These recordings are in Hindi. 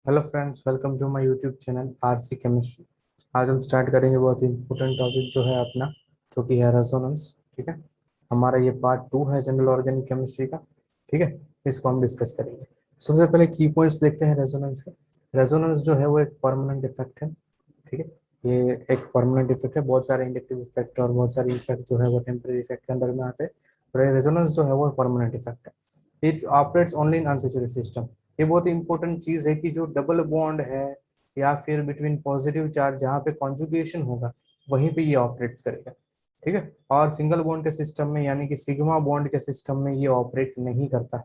Hello friends, welcome to my YouTube channel RC chemistry. आज हम स्टार्ट करेंगे बहुत ही इंपॉर्टेंट टॉपिक जो है अपना, जो कि है रेजोनेंस। ठीक है, हमारा ये पार्ट 2 है जनरल ऑर्गेनिक केमिस्ट्री का। ठीक है, इसको हम डिस्कस करेंगे। सबसे पहले की पॉइंट्स देखते हैं रेजोनेंस के। रेजोनेंस जो है वो एक परमानेंट इफेक्ट है। ठीक है, ये एक परमानेंट इफेक्ट है। बहुत सारे इंडक्टिव इफेक्ट और बहुत सारे इफेक्ट जो है वो टेम्परेरी इफेक्ट के अंदर में आते हैं, पर रेजोनेंस जो है वो परमानेंट इफेक्ट है। It operates only in unsaturated system. ये बहुत ही इंपॉर्टेंट चीज है कि जो डबल बॉन्ड है या फिर बिटवीन पॉजिटिव चार्ज जहाँ पे कॉन्जुगेशन होगा वहीं पे ये ऑपरेट्स करेगा। ठीक है, और सिंगल बॉन्ड के सिस्टम में यानी कि सिग्मा बॉन्ड के सिस्टम में ये ऑपरेट नहीं करता है।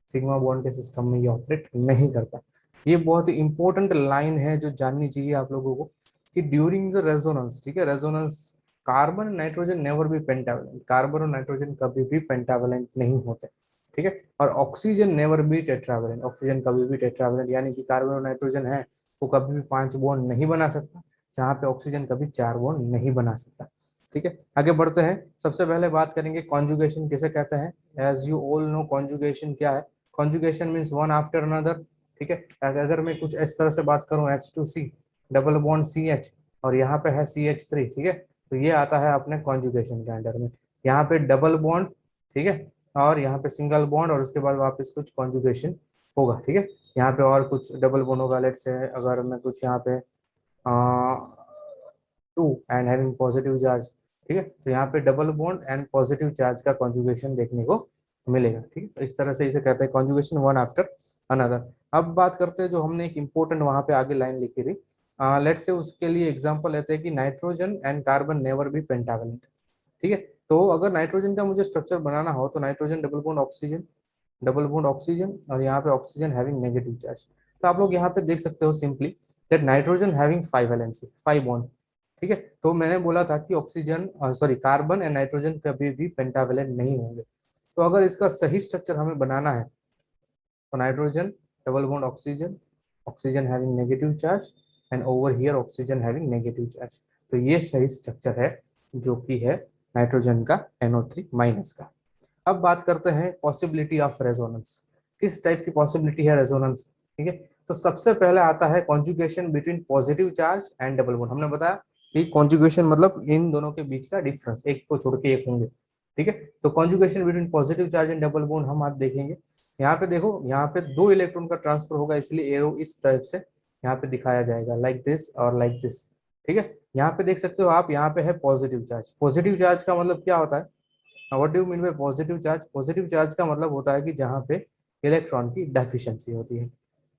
सिग्मा बॉन्ड के सिस्टम में ये ऑपरेट नहीं करता। ये बहुत ही इंपॉर्टेंट लाइन है जो जाननी चाहिए आप लोगों को कि ड्यूरिंग द रेजोनेंस, ठीक है, resonance carbon nitrogen never be pentavalent. Carbon और नाइट्रोजन कभी भी पेंटावलेंट नहीं होते। ठीक है, और oxygen never be tetravalent. Oxygen कभी भी टेट्रावलेंट यानी कि कार्बन और नाइट्रोजन है वो कभी भी 5 बॉन्ड नहीं बना सकता, जहाँ पे ऑक्सीजन कभी 4 बॉन्ड नहीं बना सकता। ठीक है, आगे बढ़ते हैं। सबसे पहले बात करेंगे कॉन्जुगेशन किसे कहते हैं। As you all know conjugation क्या है। Conjugation means one after another. ठीक है, अगर मैं कुछ इस तरह से बात करूं, H2C डबल बॉन्ड CH और यहाँ पे है CH3। ठीक है, तो ये आता है अपने कॉन्जुगेशन के अंडर में। यहाँ पे डबल बॉन्ड, ठीक है, और यहाँ पे सिंगल बॉन्ड और उसके बाद वापस कुछ कॉन्जुगेशन होगा। ठीक है, यहाँ पे और कुछ डबल बॉन्ड होगा। लेट्स से अगर मैं कुछ यहाँ पे 2 एंड हैविंग पॉजिटिव चार्ज। ठीक है, तो यहाँ पे double bond and positive charge का कॉन्जुगेशन देखने को मिलेगा। ठीक है, तो इस तरह से इसे कहते हैं कॉन्जुगेशन वन आफ्टर अनदर। अब बात करते हैं जो हमने एक इंपॉर्टेंट वहां पे आगे लाइन लिखी थी। लेट्स से उसके लिए एग्जांपल लेते हैं कि nitrogen and carbon never be pentavalent. ठीक है, तो अगर नाइट्रोजन का मुझे स्ट्रक्चर बनाना हो तो nitrogen double bond oxygen, double bond oxygen और यहाँ पे ऑक्सीजन हैविंग नेगेटिव चार्ज। तो आप लोग यहाँ पे देख सकते हो simply that nitrogen having 5 valency 5 bond. ठीक है, तो मैंने बोला था कि oxygen sorry carbon and nitrogen कभी भी पेंटावेलेंट नहीं होंगे। तो अगर इसका सही स्ट्रक्चर हमें बनाना है तो nitrogen double bond oxygen, oxygen having negative charge and over here oxygen having negative charge. तो ये सही स्ट्रक्चर है जो कि है नाइट्रोजन का NO3 माइनस का। अब बात करते हैं पॉसिबिलिटी ऑफ रेजोनेंस। किस टाइप की पॉसिबिलिटी है रेजोनेंस। ठीक है, तो सबसे पहले आता है conjugation between positive charge and double bond. हमने बताया कि कॉन्जुगेशन मतलब इन दोनों के बीच का डिफरेंस, एक को छोड़ के एक होंगे। ठीक है, तो conjugation between positive charge and double bond हम आज देखेंगे। यहाँ पे देखो, यहाँ पे 2 इलेक्ट्रॉन का ट्रांसफर होगा, इसलिए एरो इस तरफ से यहाँ पे दिखाया जाएगा, लाइक दिस और लाइक दिस। ठीक है, यहाँ पे देख सकते हो आप, यहाँ पे है पॉजिटिव चार्ज। पॉजिटिव चार्ज का मतलब क्या होता है, what do you mean by positive charge. Positive charge का मतलब होता है कि जहाँ पे इलेक्ट्रॉन की डेफिशिएंसी होती है,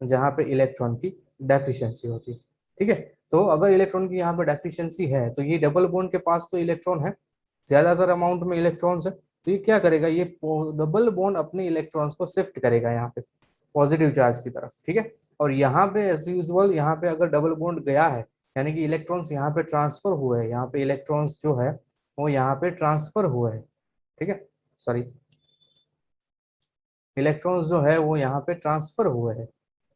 जहाँ पे इलेक्ट्रॉन की डेफिशिएंसी होती है। ठीक है, तो अगर इलेक्ट्रॉन की यहाँ पे डेफिशिएंसी है तो ये डबल बॉन्ड के पास तो इलेक्ट्रॉन है, ज्यादातर अमाउंट में इलेक्ट्रॉन्स है, तो ये क्या करेगा, ये डबल बॉन्ड अपने इलेक्ट्रॉन्स को शिफ्ट करेगा यहाँ पे पॉजिटिव चार्ज की तरफ। ठीक है, और यहाँ पे एज यूजुअल यहाँ पे अगर डबल बॉन्ड गया है यानी कि इलेक्ट्रॉन्स यहाँ पे ट्रांसफर हुए हैं, यहाँ पे इलेक्ट्रॉन्स जो है वो यहाँ पे ट्रांसफर हुए हैं। ठीक है, सॉरी, इलेक्ट्रॉन्स जो है वो यहाँ पे ट्रांसफर हुए हैं।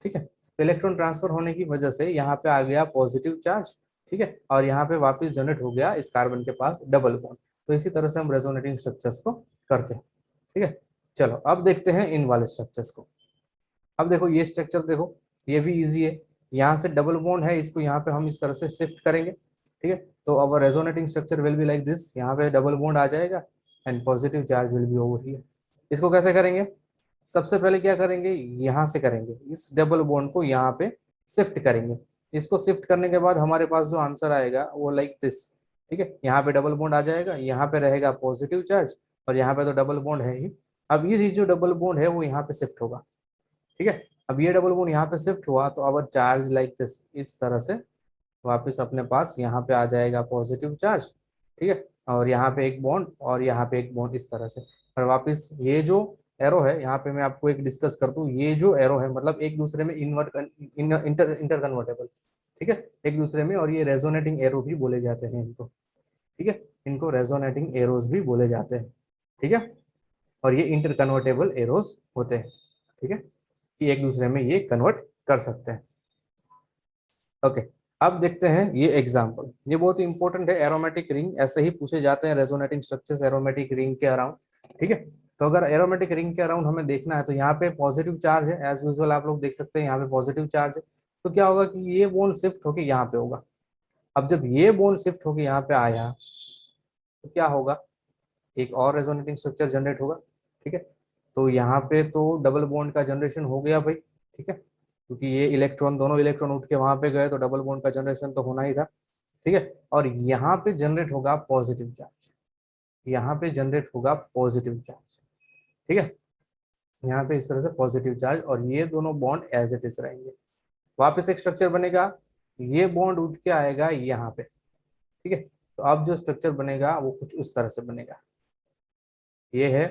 ठीक है, तो इलेक्ट्रॉन ट्रांसफर होने की वजह से यहाँ पे आ गया पॉजिटिव चार्ज। ठीक है, और यहाँ पे वापस जनरेट हो गया इस कार्बन के पास डबल बॉन्ड। तो इसी तरह से हम रेजोनेटिंग स्ट्रक्चर्स को करते हैं। ठीक है, चलो अब देखते हैं इन वाले स्ट्रक्चर्स को। अब देखो ये स्ट्रक्चर देखो, ये भी इजी है। यहाँ से डबल बॉन्ड है, इसको यहाँ पे हम इस तरह से शिफ्ट करेंगे। ठीक है, तो our resonating structure will be like this. यहाँ पे डबल बॉन्ड आ जाएगा and positive charge will be over here. इसको कैसे करेंगे, सबसे पहले क्या करेंगे, यहाँ से करेंगे, इस डबल बॉन्ड को यहाँ पे शिफ्ट करेंगे। इसको शिफ्ट करने के बाद हमारे पास जो आंसर आएगा वो लाइक दिस। ठीक है, यहाँ पे डबल बॉन्ड आ जाएगा, यहाँ पे रहेगा पॉजिटिव चार्ज और यहाँ पे तो डबल बॉन्ड है ही। अब ये जो डबल बॉन्ड है वो यहाँ पे शिफ्ट होगा। ठीक है, अब ये डबल बॉन्ड यहाँ पे शिफ्ट हुआ तो अब चार्ज लाइक दिस, इस तरह से वापस अपने पास यहाँ पे आ जाएगा पॉजिटिव चार्ज। ठीक है, और यहाँ पे एक बॉन्ड और यहाँ पे एक बॉन्ड इस तरह से, और वापस ये जो एरो है यहाँ पे मैं आपको एक डिस्कस कर दूं, ये जो एरो है मतलब एक दूसरे में इंटर कन्वर्टेबल। ठीक है, एक दूसरे में, और ये रेजोनेटिंग एरो भी बोले जाते हैं इनको। ठीक है, इनको रेजोनेटिंग एरोज भी बोले जाते हैं। ठीक है, और ये इंटर कन्वर्टेबल एरोज होते हैं। ठीक है, कि एक दूसरे में ये कन्वर्ट कर सकते हैं। ओके, अब देखते हैं ये एग्जांपल, ये बहुत ही इंपॉर्टेंट है। एरोमेटिक रिंग ऐसे ही पूछे जाते हैं, रेजोनेटिंग स्ट्रक्चर्स एरोमेटिक रिंग के अराउंड। ठीक है, तो अगर एरोमेटिक रिंग के अराउंड हमें देखना है तो यहाँ पे पॉजिटिव चार्ज है, एज यूजुअल आप लोग देख सकते हैं यहाँ पे पॉजिटिव चार्ज है। तो क्या होगा कि ये बॉन्ड शिफ्ट होके यहाँ पे होगा। अब जब ये बॉन्ड शिफ्ट होके यहाँ पे आया तो क्या होगा, एक और रेजोनेटिंग स्ट्रक्चर जनरेट होगा। ठीक है, तो यहाँ पे तो डबल बॉन्ड का जनरेशन हो गया भाई। ठीक है, क्योंकि ये इलेक्ट्रॉन, दोनों इलेक्ट्रॉन उठ के वहां पे गए तो डबल बॉन्ड का जनरेशन तो होना ही था। ठीक है, और यहाँ पे जनरेट होगा पॉजिटिव चार्ज, यहाँ पे जनरेट होगा पॉजिटिव चार्ज। ठीक है, यहाँ पे इस तरह से पॉजिटिव चार्ज, और ये दोनों बॉन्ड एज इट इज रहेंगे। वापस एक स्ट्रक्चर बनेगा, ये बॉन्ड उठ के आएगा यहाँ पे। ठीक है, तो अब जो स्ट्रक्चर बनेगा वो कुछ उस तरह से बनेगा। ये है,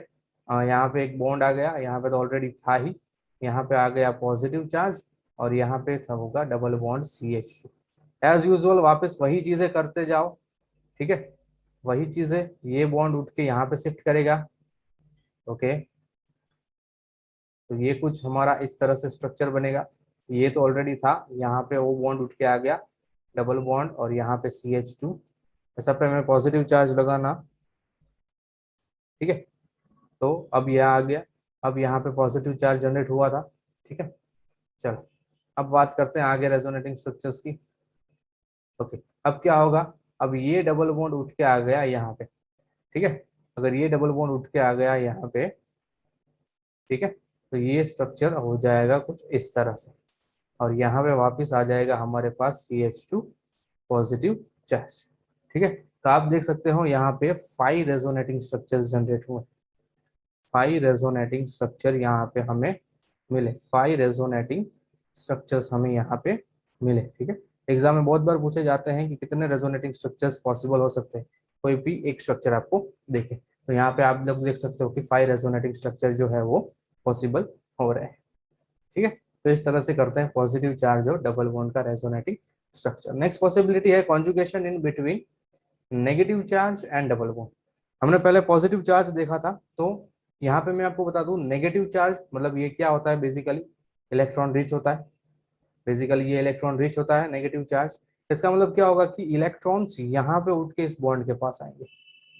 यहाँ पे एक बॉन्ड आ गया, यहाँ पे तो ऑलरेडी था ही, यहाँ पे आ गया पॉजिटिव चार्ज, और यहाँ पे था होगा double bond CH2। As usual वापस वही चीजें करते जाओ। ठीक है, वही चीजें, ये बॉन्ड उठ के यहाँ पे शिफ्ट करेगा। ओके, तो ये कुछ हमारा इस तरह से स्ट्रक्चर बनेगा। ये तो ऑलरेडी था, यहाँ पे वो बॉन्ड उठ के आ गया डबल बॉन्ड, और यहाँ पे CH2, ऐसा पे हमें पॉजिटिव चार्ज लगाना। ठीक है, तो अब यह आ गया, अब यहाँ पे पॉजिटिव चार्ज जनरेट हुआ था। ठीक है, चलो अब बात करते हैं आगे रेजोनेटिंग स्ट्रक्चर्स की। ओके, अब क्या होगा, अब ये डबल बॉन्ड उठ के आ गया यहाँ पे। ठीक है, अगर ये डबल बॉन्ड उठ के आ गया यहाँ पे, ठीक है, तो ये स्ट्रक्चर हो जाएगा कुछ इस तरह से, और यहाँ पे वापस आ जाएगा हमारे पास CH2 पॉजिटिव चार्ज। ठीक है, तो आप देख सकते हो यहाँ पे 5 रेजोनेटिंग स्ट्रक्चर्स जनरेट हुए। 5 रेजोनेटिंग स्ट्रक्चर यहाँ पे हमें मिले, 5 रेजोनेटिंग स्ट्रक्चर्स हमें यहाँ पे मिले। ठीक है, एग्जाम में बहुत बार पूछे जाते हैं कि कितने रेजोनेटिंग स्ट्रक्चर्स पॉसिबल हो सकते हैं, कोई भी एक स्ट्रक्चर आपको देखे, तो यहाँ पे आप लोग देख सकते हो कि 5 रेजोनेटिंग स्ट्रक्चर जो है वो पॉसिबल हो रहे हैं। ठीक है, तो इस तरह से करते हैं पॉजिटिव चार्ज और डबल बॉन्ड का रेजोनेटिंग स्ट्रक्चर। नेक्स्ट पॉसिबिलिटी है conjugation in between negative charge and double bond. हमने पहले पॉजिटिव चार्ज देखा था, तो यहाँ पे मैं आपको बता दूं नेगेटिव चार्ज मतलब ये क्या होता है, बेसिकली इलेक्ट्रॉन रिच होता है। बेसिकली ये इलेक्ट्रॉन रिच होता है नेगेटिव चार्ज। इसका मतलब क्या होगा कि इलेक्ट्रॉन्स यहाँ पे उठ के इस बॉन्ड के पास आएंगे।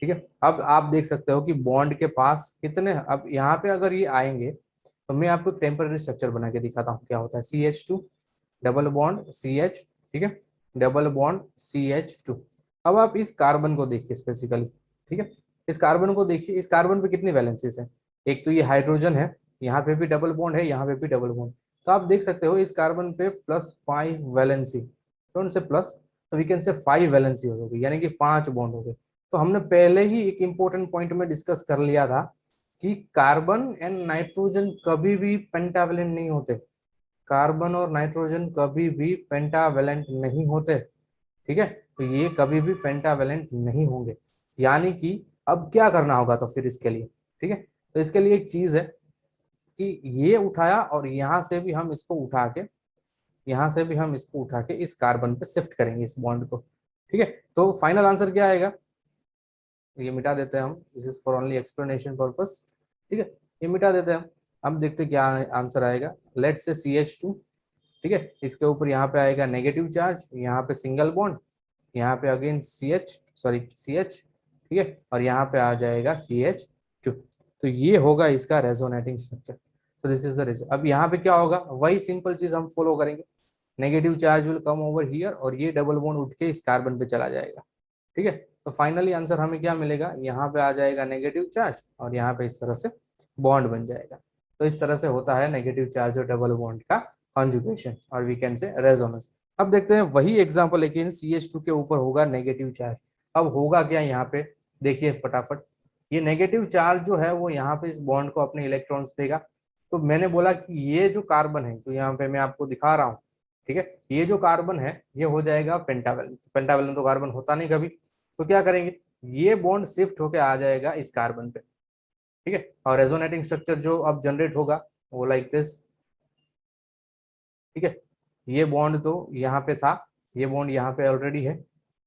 ठीक है, अब आप देख सकते हो कि बॉन्ड के पास कितने, अब यहाँ पे अगर ये आएंगे तो मैं आपको टेम्पररी स्ट्रक्चर बना के दिखाता हूँ क्या होता है। CH2 डबल बॉन्ड CH, ठीक है, डबल बॉन्ड CH2। अब आप इस कार्बन को देखिए स्पेसिकली। ठीक है, इस कार्बन को देखिए, इस कार्बन पे कितनी वैलेंसीज है, एक तो ये हाइड्रोजन है, यहाँ पे भी डबल बॉन्ड है, यहाँ पे भी डबल बॉन्ड। तो आप देख सकते हो इस कार्बन पे +5 वैलेंसी, कौन से प्लस, तो वी कैन से 5 वैलेंसी हो गई, यानी कि 5 बॉन्ड हो गए। तो हमने पहले ही एक इंपॉर्टेंट पॉइंट में डिस्कस कर लिया था कि कार्बन एंड नाइट्रोजन कभी भी पेंटावेलेंट नहीं होते। कार्बन और नाइट्रोजन कभी भी पेंटावेलेंट नहीं होते। ठीक है, तो ये कभी भी पेंटावेलेंट नहीं होंगे। यानी कि अब क्या करना होगा तो फिर इसके लिए, ठीक है, तो इसके लिए एक चीज है कि ये उठाया और यहां से भी हम इसको उठा के, यहां से भी हम इसको उठा के इस कार्बन पे शिफ्ट करेंगे इस बॉन्ड को। ठीक है, तो फाइनल आंसर क्या आएगा, ये मिटा देते हैं हम, this is for only explanation purpose. ठीक है, ये मिटा देते हैं हम। अब देखते हैं क्या आंसर आएगा। लेट्स से CH2, ठीक है, इसके ऊपर यहाँ पे आएगा नेगेटिव चार्ज, यहाँ पे सिंगल बॉन्ड, यहाँ पे अगेन CH, ठीक है, और यहाँ पे आ जाएगा CH2। तो ये होगा इसका रेजोनेटिंग स्ट्रक्चर। तो दिस इज द रिजल्ट। अब यहाँ पे क्या होगा, वही सिंपल चीज हम फॉलो करेंगे, negative charge will come over here और ये डबल बॉन्ड उठ के इस कार्बन पे चला जाएगा। ठीक है, तो फाइनली आंसर हमें क्या मिलेगा, यहाँ पे आ जाएगा नेगेटिव चार्ज और यहाँ पे इस तरह से बॉन्ड बन जाएगा। तो इस तरह से होता है नेगेटिव चार्ज और डबल बॉन्ड का कॉन्जुगेशन, और वी कैन से रेजोनेंस। अब देखते हैं वही एग्जांपल, लेकिन CH2 के ऊपर होगा नेगेटिव चार्ज। अब होगा क्या यहाँ पे, देखिए फटाफट, ये नेगेटिव चार्ज जो है वो यहाँ पे इस बॉन्ड को अपने इलेक्ट्रॉन्स देगा। तो मैंने बोला कि ये जो कार्बन है जो यहाँ पे मैं आपको दिखा रहा हूँ, ठीक है, ये जो कार्बन है ये हो जाएगा पेंटावेलेंट। पेंटावेलेंट तो कार्बन होता नहीं कभी, तो क्या करेंगे, ये बॉन्ड शिफ्ट होके आ जाएगा इस कार्बन पे। ठीक है, और रेजोनेटिंग स्ट्रक्चर जो अब जनरेट होगा वो लाइक दिस। ठीक है, ये बॉन्ड तो यहाँ पे था, ये बॉन्ड यहाँ पे ऑलरेडी है,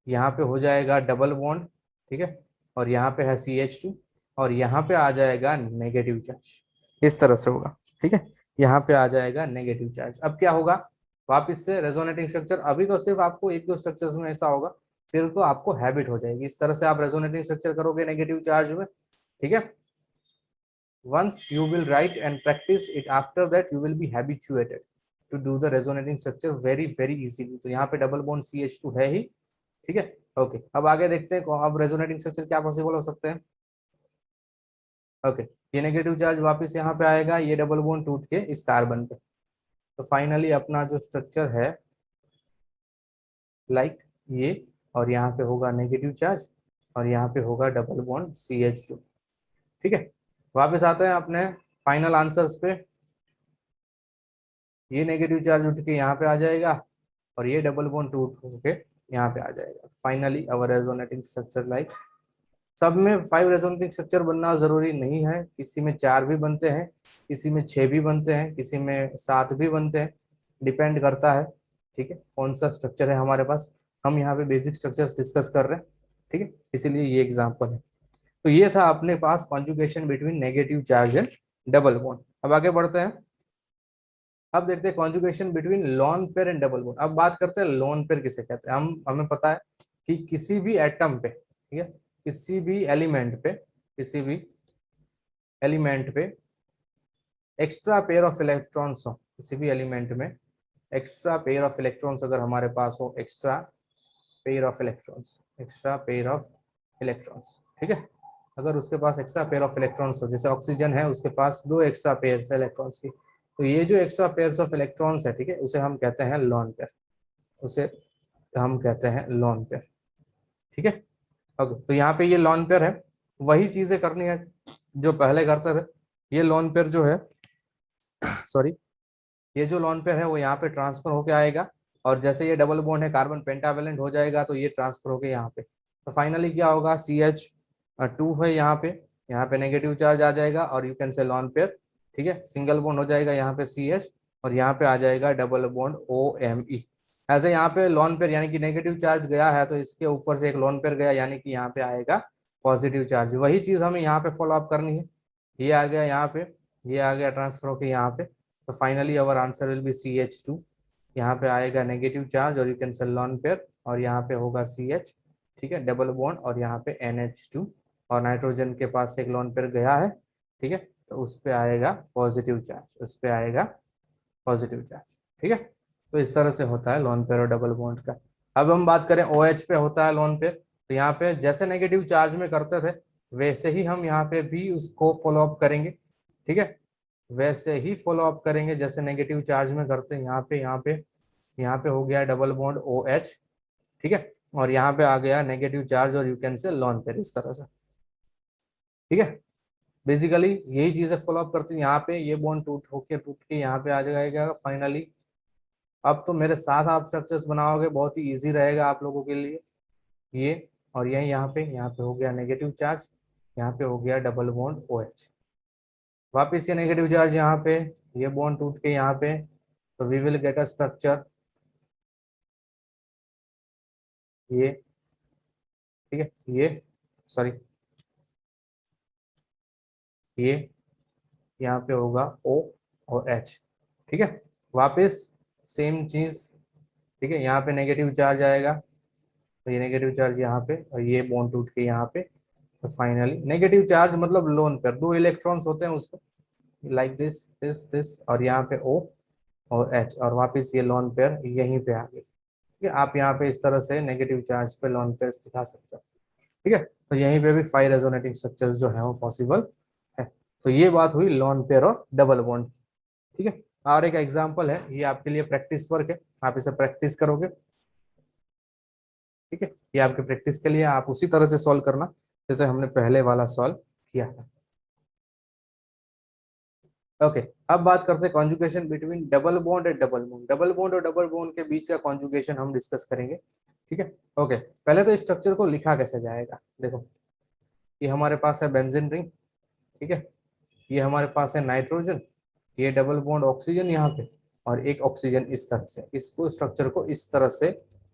यहाँ पे हो जाएगा डबल बॉन्ड। ठीक है, और यहाँ पे है CH2 और यहाँ पे आ जाएगा नेगेटिव चार्ज, इस तरह से होगा। ठीक है, यहाँ पे आ जाएगा नेगेटिव चार्ज। अब क्या होगा, वापिस से रेजोनेटिंग स्ट्रक्चर, अभी तो सिर्फ आपको एक दो स्ट्रक्चर्स में ऐसा होगा, फिर तो आपको हैबिट हो जाएगी, इस तरह से आप रेजोनेटिंग स्ट्रक्चर करोगे नेगेटिव चार्ज में। ठीक है, once you will write and practice it, after that you will be habituated. To do the resonating structure very very easily. तो यहाँ पे डबल बॉन्ड CH2 है ही, ठीक है। ओके, अब आगे देखते हैं अब रेजोनेटिंग स्ट्रक्चर क्या पॉसिबल हो सकते हैं। ओके, ये नेगेटिव चार्ज वापस यहाँ पे आएगा, ये डबल बॉन्ड टूट के इस कार्बन पे, तो फाइनली अपना जो स्ट्रक्चर है लाइक ये, और यहाँ पे होगा नेगेटिव चार्ज और यहाँ पे होगा डबल बॉन्ड CH2, ठीक है। वापस आते हैं अपने फाइनल आंसर्स पे। ये नेगेटिव चार्ज उठ के यहाँ पे आ जाएगा और ये डबल बॉन्ड टूट होके यहाँ पे आ जाएगा। फाइनली अवर रेजोनेटिंग स्ट्रक्चर लाइक, सब में 5 रेजोनेटिंग स्ट्रक्चर बनना जरूरी नहीं है, किसी में 4 भी बनते हैं, किसी में 6 भी बनते हैं, किसी में 7 भी बनते हैं, डिपेंड करता है, ठीक है, कौन सा स्ट्रक्चर है हमारे पास। हम यहाँ पे बेसिक स्ट्रक्चर्स डिस्कस कर रहे हैं, ठीक है, इसीलिए ये एग्जाम्पल है। तो ये था अपने पास conjugation between negative charge and double bond. अब आगे बढ़ते हैं, अब देखते हैं conjugation between lone pair and double bond. अब बात करते हैं लॉन पेयर किसे कहते हैं। हमें पता है कि किसी भी एटम पे, ठीक है, किसी भी एलिमेंट पे, किसी भी एलिमेंट पे एक्स्ट्रा पेयर ऑफ इलेक्ट्रॉन्स हो, किसी भी एलिमेंट में एक्स्ट्रा पेयर ऑफ इलेक्ट्रॉन्स अगर हमारे पास हो, extra pair of electrons, extra pair of electrons, ठीक है, अगर उसके पास एक्स्ट्रा पेयर ऑफ इलेक्ट्रॉन्स हो, जैसे ऑक्सीजन है उसके पास 2 एक्स्ट्रा पेयर है इलेक्ट्रॉन्स की, तो ये जो एक्स्ट्रा पेयर्स ऑफ इलेक्ट्रॉन्स है, ठीक है, उसे हम कहते हैं लॉन पेयर, उसे हम कहते हैं लॉन पेयर, ठीक है। ओके, तो यहाँ पे ये लॉन पेयर है, वही चीजें करनी है जो पहले करते थे। ये लॉन पेयर जो है, सॉरी, ये जो लॉन पेयर है वो यहाँ पे ट्रांसफर होके आएगा, और जैसे ये डबल बॉन्ड है कार्बन पेंटावेलेंट हो जाएगा, तो ये ट्रांसफर होके यहाँ पे, तो फाइनली क्या होगा, CH2 है यहाँ पे नेगेटिव चार्ज आ जाएगा और you can say lone pair, ठीक है, सिंगल बॉन्ड हो जाएगा यहाँ पे CH, और यहाँ पे आ जाएगा डबल बॉन्ड OMe। ऐसे यहाँ पे लॉन पेयर यानी कि नेगेटिव चार्ज गया है, तो इसके ऊपर से एक लॉन पेयर गया, यानी कि यहाँ पे आएगा पॉजिटिव चार्ज। वही चीज हमें यहाँ पे फॉलो अप करनी है, ये आ गया यहाँ पे, ये आ गया ट्रांसफर होके यहाँ पे, तो finally our answer will be CH2। यहाँ पे आएगा नेगेटिव चार्ज और you can say lone pair, और यहाँ पे होगा CH, ठीक है, डबल बॉन्ड, और यहाँ पे NH2, और नाइट्रोजन के पास से एक लॉन पेयर गया है, ठीक है, तो उस पे आएगा पॉजिटिव चार्ज, उस पे आएगा पॉजिटिव चार्ज, ठीक है। तो इस तरह से होता है लॉन पेयर और डबल बॉन्ड का। अब हम बात करें OH पे होता है लॉन पेयर, तो यहाँ पे जैसे नेगेटिव चार्ज में करते थे वैसे ही हम यहाँ पे भी उसको फॉलो अप करेंगे, ठीक है, वैसे ही फॉलो अप करेंगे जैसे नेगेटिव चार्ज में करते हैं। यहाँ पे हो गया डबल बॉन्ड OH, ठीक है, और यहाँ पे आ गया नेगेटिव चार्ज और you can say lone pair, इस तरह से, ठीक है। बेसिकली यही चीजें फॉलो अप करती है। यहाँ पे ये बॉन्ड टूट के यहाँ पे आ जाएगा फाइनली। अब तो मेरे साथ आप स्ट्रक्चर्स बनाओगे, बहुत ही इजी रहेगा आप लोगों के लिए ये, और यही यहाँ पे हो गया नेगेटिव चार्ज, यहाँ पे हो गया डबल बॉन्ड OH, वापिस ये नेगेटिव चार्ज यहाँ पे, ये बॉन्ड टूट के यहाँ पे, तो we will get a structure ये, ठीक है, ये सॉरी, ये यहाँ पे होगा O और H, ठीक है, वापिस सेम चीज, ठीक है, यहाँ पे नेगेटिव चार्ज आएगा, तो ये नेगेटिव चार्ज यहाँ पे, और ये बॉन्ड टूट के यहाँ पे, तो फाइनली नेगेटिव चार्ज मतलब लोन पेयर, 2 इलेक्ट्रॉन्स होते हैं उसको, लाइक दिस दिस दिस, और यहाँ पे O और H, और वापस ये लोन पेयर यहीं पे आ गई, ठीक है। आप यहाँ पे इस तरह से नेगेटिव चार्ज पे लोन पेयर दिखा सकते हो, ठीक है। तो यहीं पे भी 5 रेजोनेटिंग स्ट्रक्चर्स जो है वो पॉसिबल है। तो ये बात हुई लोन पेयर और डबल बॉन्ड, ठीक है। और एक एग्जांपल है, ये आपके लिए प्रैक्टिस वर्क है, आप इसे प्रैक्टिस करोगे, ठीक है, ये आपके प्रैक्टिस के लिए, आप उसी तरह से सॉल्व करना जैसे हमने पहले वाला सॉल्व किया था। ओके, अब बात करते हैं conjugation between double bond and double bond. Double bond और डबल बॉन्ड के बीच का कॉन्जुगेशन हम डिस्कस करेंगे, ठीक है। ओके, पहले तो स्ट्रक्चर को लिखा कैसे जाएगा, देखो, ये हमारे पास है बेंजीन रिंग, ठीक है, ये हमारे पास है नाइट्रोजन, ये डबल बॉन्ड ऑक्सीजन यहाँ पे, और एक ऑक्सीजन इस तरह से, इसको स्ट्रक्चर को इस तरह से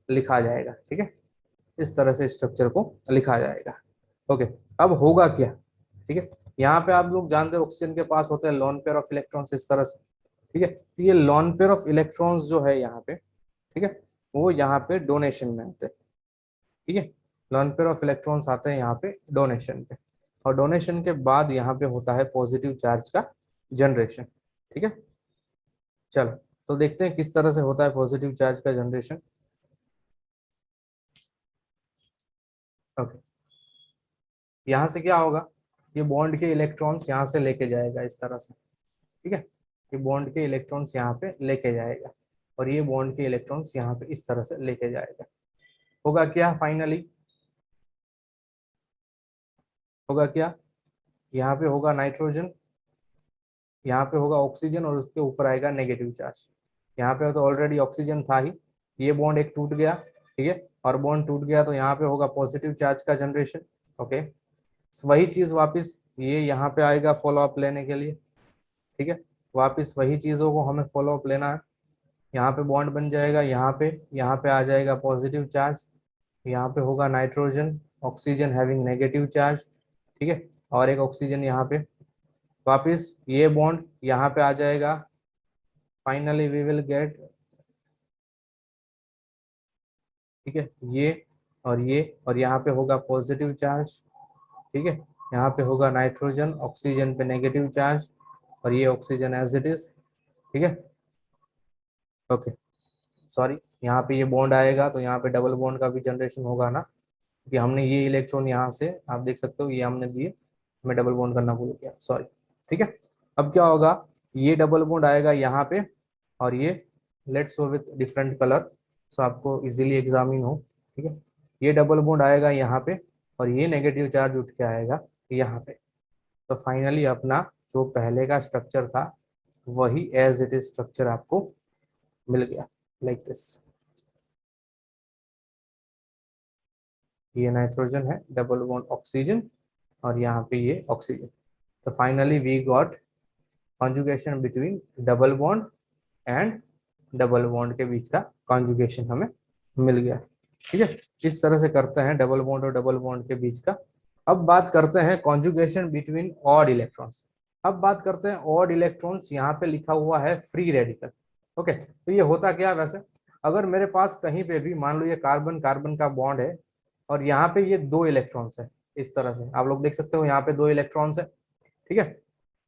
लिखा जाएगा, ठीक है, इस तरह से स्ट्रक्चर को लिखा जाएगा। ओके, अब होगा क्या, ठीक है, यहाँ पे आप लोग जानते हो ऑक्सीजन के पास होते हैं लोन पेयर ऑफ इलेक्ट्रॉन्स इस तरह से, ठीक है, तो ये लोन पेयर ऑफ इलेक्ट्रॉन्स जो है यहाँ पे, ठीक है, वो यहाँ पे डोनेशन में आते हैं, ठीक है, लोन पेयर ऑफ इलेक्ट्रॉन्स आते हैं यहाँ पे डोनेशन पे, और डोनेशन के बाद यहाँ पे होता है पॉजिटिव चार्ज का जनरेशन, ठीक है। चलो, तो देखते हैं किस तरह से होता है पॉजिटिव चार्ज का जनरेशन। ओके, यहाँ से क्या होगा, ये बॉन्ड के इलेक्ट्रॉन्स यहाँ से लेके जाएगा इस तरह से, ठीक है, ये बॉन्ड के इलेक्ट्रॉन्स यहाँ पे लेके जाएगा और ये बॉन्ड के इलेक्ट्रॉन्स यहाँ पे इस तरह से लेके जाएगा। होगा क्या फाइनली, होगा क्या, यहाँ पे होगा नाइट्रोजन, यहाँ पे होगा ऑक्सीजन और उसके ऊपर आएगा नेगेटिव चार्ज। यहाँ पे तो ऑलरेडी ऑक्सीजन था ही, ये बॉन्ड एक टूट गया, ठीक है, और बॉन्ड टूट गया तो यहाँ पे होगा पॉजिटिव चार्ज का जनरेशन। ओके, वही चीज वापस ये यहाँ पे आएगा फॉलो अप लेने के लिए, ठीक है, वापस वही चीजों को हमें फॉलो अप लेना है। यहाँ पे बॉन्ड बन जाएगा, यहाँ पे आ जाएगा पॉजिटिव चार्ज, यहाँ पे होगा nitrogen oxygen having negative charge, ठीक है, और एक ऑक्सीजन यहाँ पे, वापस ये बॉन्ड यहाँ पे आ जाएगा। फाइनली वी विल गेट, ठीक है, ये और यहाँ पे होगा पॉजिटिव चार्ज, ठीक है, यहाँ पे होगा नाइट्रोजन ऑक्सीजन पे नेगेटिव चार्ज और ये ऑक्सीजन एज इट इज, ठीक है। ओके, सॉरी, यहाँ पे ये बॉन्ड आएगा तो यहाँ पे डबल बॉन्ड का भी जनरेशन होगा ना, कि हमने ये इलेक्ट्रॉन यहाँ से आप देख सकते हो ये हमने दिए, मैं डबल बॉन्ड करना भूल गया, सॉरी, ठीक है। अब क्या होगा, ये डबल बॉन्ड आएगा यहाँ पे और ये let's show with different colour सो आपको इजीली एग्जामिन हो, ठीक है, ये डबल बॉन्ड आएगा यहाँ पे और ये नेगेटिव चार्ज उठ के आएगा यहाँ पे। तो फाइनली अपना जो पहले का स्ट्रक्चर था वही एज इट इज स्ट्रक्चर आपको मिल गया, लाइक दिस। ये नाइट्रोजन है, डबल बॉन्ड ऑक्सीजन और यहाँ पे ये ऑक्सीजन। तो finally we got conjugation between double bond and double bond के बीच का कॉन्जुगेशन हमें मिल गया, ठीक है। इस तरह से करते हैं डबल बॉन्ड और डबल बॉन्ड के बीच का। अब बात करते हैं कॉन्जुगेशन बिटवीन ऑड इलेक्ट्रॉन्स। अब बात करते हैं ऑड इलेक्ट्रॉन्स, यहाँ पे लिखा हुआ है फ्री रेडिकल। ओके, तो ये होता क्या है वैसे, अगर मेरे पास कहीं पे भी मान लो ये कार्बन कार्बन का बॉन्ड है और यहाँ पे ये दो इलेक्ट्रॉन्स है, इस तरह से आप लोग देख सकते हो यहाँ पे दो इलेक्ट्रॉन्स है, ठीक है,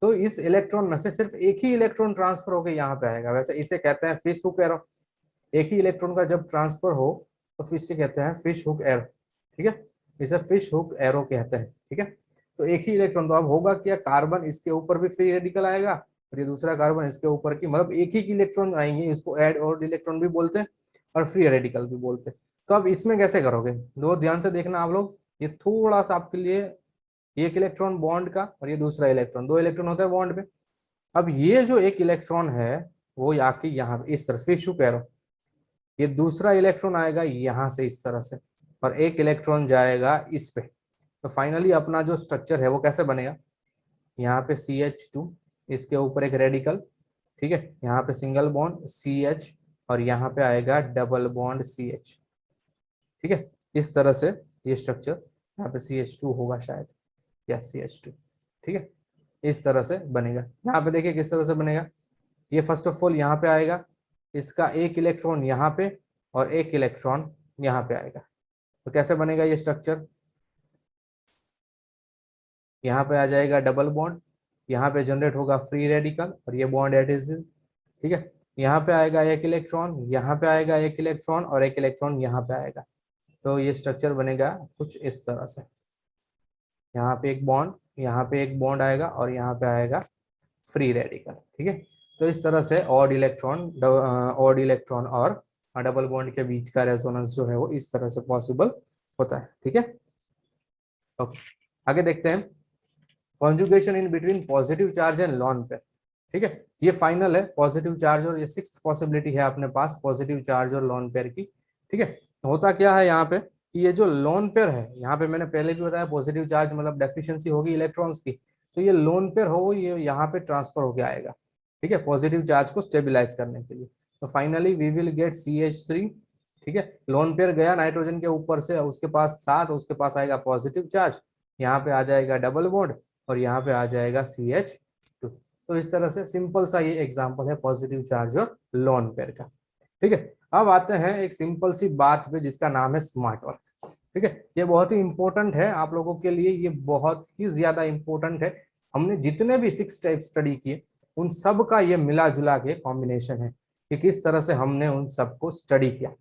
तो इस इलेक्ट्रॉन में से सिर्फ एक ही इलेक्ट्रॉन ट्रांसफर होकर यहाँ पे आएगा, वैसे इसे कहते हैं फिश हुक एरो। एक ही इलेक्ट्रॉन का जब ट्रांसफर हो तो फिश से कहते हैं फिश हुक एरो, ठीक है, इसे फिश हुक एरो कहते हैं, ठीक है। तो एक ही इलेक्ट्रॉन, तो अब होगा क्या, कार्बन इसके ऊपर भी फ्री रेडिकल आएगा और ये दूसरा कार्बन इसके ऊपर की, मतलब एक ही इलेक्ट्रॉन आएंगे, इसको एड और इलेक्ट्रॉन भी बोलते हैं और फ्री रेडिकल भी बोलते हैं। तो अब इसमें कैसे करोगे, दो ध्यान से देखना आप लोग, ये थोड़ा सा आपके लिए, एक इलेक्ट्रॉन बॉन्ड का और ये दूसरा इलेक्ट्रॉन, दो इलेक्ट्रॉन होता है बॉन्ड पे। अब ये जो एक इलेक्ट्रॉन है वो आके यहाँ इस तरह से, कह रहा हूँ, ये दूसरा इलेक्ट्रॉन आएगा यहाँ से इस तरह से और एक इलेक्ट्रॉन जाएगा इस पे। तो फाइनली अपना जो स्ट्रक्चर है वो कैसे बनेगा, यहाँ पे CH2, इसके ऊपर एक रेडिकल, ठीक है, यहाँ पे सिंगल बॉन्ड CH और यहाँ पे आएगा डबल बॉन्ड CH, ठीक है, इस तरह से ये स्ट्रक्चर, यहाँ पे CH2 होगा शायद या CH2, ठीक है, इस तरह से बनेगा। यहाँ पे देखिए किस तरह से बनेगा, ये फर्स्ट ऑफ ऑल यहाँ पे आएगा, इसका एक इलेक्ट्रॉन यहाँ पे और एक इलेक्ट्रॉन यहाँ पे आएगा। तो कैसे बनेगा ये स्ट्रक्चर, यहाँ पे आ जाएगा डबल बॉन्ड, यहाँ पे जनरेट होगा फ्री रेडिकल और ये बॉन्ड एडहेसिव, ठीक है, यहाँ पे आएगा एक इलेक्ट्रॉन, यहाँ पे आएगा एक इलेक्ट्रॉन और एक इलेक्ट्रॉन यहाँ पे आएगा। तो ये स्ट्रक्चर बनेगा कुछ इस तरह से, यहाँ पे एक बॉन्ड, यहाँ पे एक बॉन्ड आएगा और यहाँ पे आएगा फ्री रेडिकल, ठीक है। तो इस तरह से ऑड इलेक्ट्रॉन और डबल बॉन्ड के बीच का रेजोनेंस जो है वो इस तरह से पॉसिबल होता है, ठीक है। ओके, आगे देखते हैं conjugation in between positive charge and lone pair, ठीक है, ये फाइनल है पॉजिटिव चार्ज और ये सिक्स्थ पॉसिबिलिटी है अपने पास पॉजिटिव चार्ज और लॉन पेयर की, ठीक है। होता क्या है यहाँ पे, ये जो लोन पेयर है, यहाँ पे मैंने पहले भी बताया पॉजिटिव चार्ज मतलब डेफिशिएंसी होगी इलेक्ट्रॉन्स की, तो ये लोन पेयर हो ये यहाँ पे ट्रांसफर होके आएगा, ठीक है, पॉजिटिव चार्ज को स्टेबिलाईज करने के लिए। तो finally we will gate CH3, ठीक है, लोन पेयर गया नाइट्रोजन के ऊपर से, उसके पास 7, उसके पास आएगा पॉजिटिव चार्ज, यहाँ पे आ जाएगा डबल बॉन्ड और यहाँ पे आ जाएगा CH2। तो इस तरह से सिंपल सा ये एग्जांपल है पॉजिटिव चार्ज और लोन पेयर का, ठीक है। अब आते हैं एक सिंपल सी बात पे जिसका नाम है स्मार्ट वर्क, ठीक है, ये बहुत ही इंपॉर्टेंट है आप लोगों के लिए, ये बहुत ही ज्यादा इंपॉर्टेंट है। हमने जितने भी 6 टाइप स्टडी किए उन सब का ये मिला जुला के कॉम्बिनेशन है। कि किस तरह से हमने उन सबको स्टडी किया।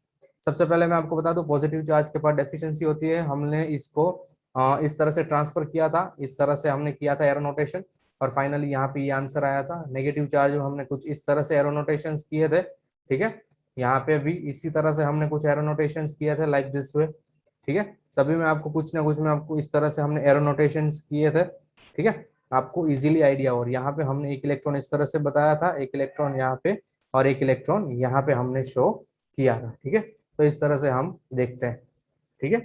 सबसे पहले मैं आपको बता दूं, पॉजिटिव चार्ज के पास डेफिशिएंसी होती है, हमने इसको इस तरह से ट्रांसफर किया था, इस तरह से हमने किया था एरो नोटेशन, और फाइनली यहाँ पे ये आंसर आया था। नेगेटिव चार्ज हमने कुछ इस तरह से एरो नोटेशन किए थे, ठीक है। यहाँ पे भी इसी तरह से हमने कुछ एरो नोटेशन किए थे, लाइक दिस वे, ठीक है। सभी में आपको कुछ ना कुछ में आपको इस तरह से हमने एरो नोटेशन किए थे, ठीक है, आपको इजीली आइडिया। और यहाँ पे हमने एक इलेक्ट्रॉन इस तरह से बताया था, एक इलेक्ट्रॉन यहाँ पे और एक इलेक्ट्रॉन यहाँ पे हमने शो किया था, ठीक है। तो इस तरह से हम देखते हैं, ठीक है।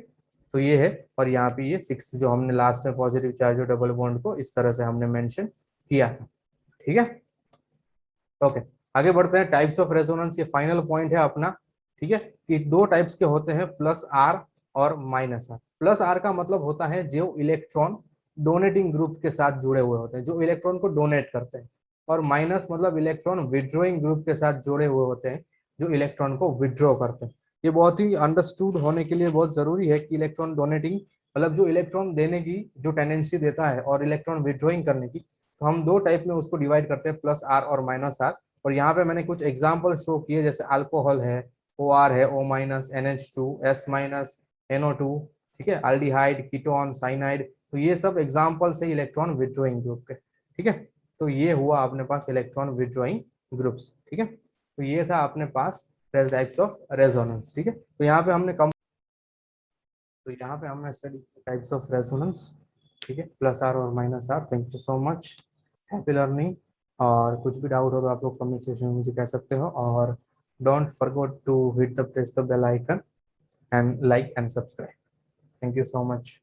तो ये है, और यहाँ पे ये 6 जो हमने लास्ट में पॉजिटिव चार्ज और डबल बॉन्ड को इस तरह से हमने मेंशन किया था, ठीक है। ओके, आगे बढ़ते हैं। टाइप्स ऑफ रेजोनेंस, ये फाइनल पॉइंट है अपना, ठीक है, कि दो टाइप्स के होते हैं, प्लस आर और माइनस आर। प्लस आर का मतलब होता है जो इलेक्ट्रॉन डोनेटिंग ग्रुप के साथ जुड़े हुए होते हैं, जो इलेक्ट्रॉन को डोनेट करते हैं, और माइनस मतलब इलेक्ट्रॉन विड्रॉइंग ग्रुप के साथ जुड़े हुए होते हैं, जो इलेक्ट्रॉन को विड्रॉ करते हैं। ये बहुत ही अंडरस्टूड होने के लिए बहुत जरूरी है कि इलेक्ट्रॉन डोनेटिंग मतलब जो इलेक्ट्रॉन देने की जो टेंडेंसी देता है, और इलेक्ट्रॉन विड्रॉइंग करने की, तो हम दो टाइप में उसको डिवाइड करते हैं, प्लस आर और माइनस आर। और यहाँ पे मैंने कुछ एग्जाम्पल शो किए, जैसे अल्कोहल है, ओ आर है, O minus, NH2, S minus, NO2, ठीक है, अल्डिहाइड, कीटोन, साइनाइड। तो ये सब एग्जाम्पल है इलेक्ट्रॉन विड्रॉइंग ग्रुप के, ठीक है। तो ये हुआ अपने पास इलेक्ट्रॉन विड्रॉइंग ग्रुप्स, ठीक है। तो ये था अपने पास टाइप्स ऑफ रेजोनेंस, ठीक है। तो यहाँ पे हमने तो यहाँ पे हमने स्टडी टाइप्स ऑफ रेजोनेंस, ठीक है, प्लस आर और minus R. Thank you so much, happy learning. और कुछ भी डाउट हो तो आप लोग कमेंट सेक्शन में मुझे कह सकते हो, और don't forget to hit the press the bell icon and like and subscribe. Thank you so much.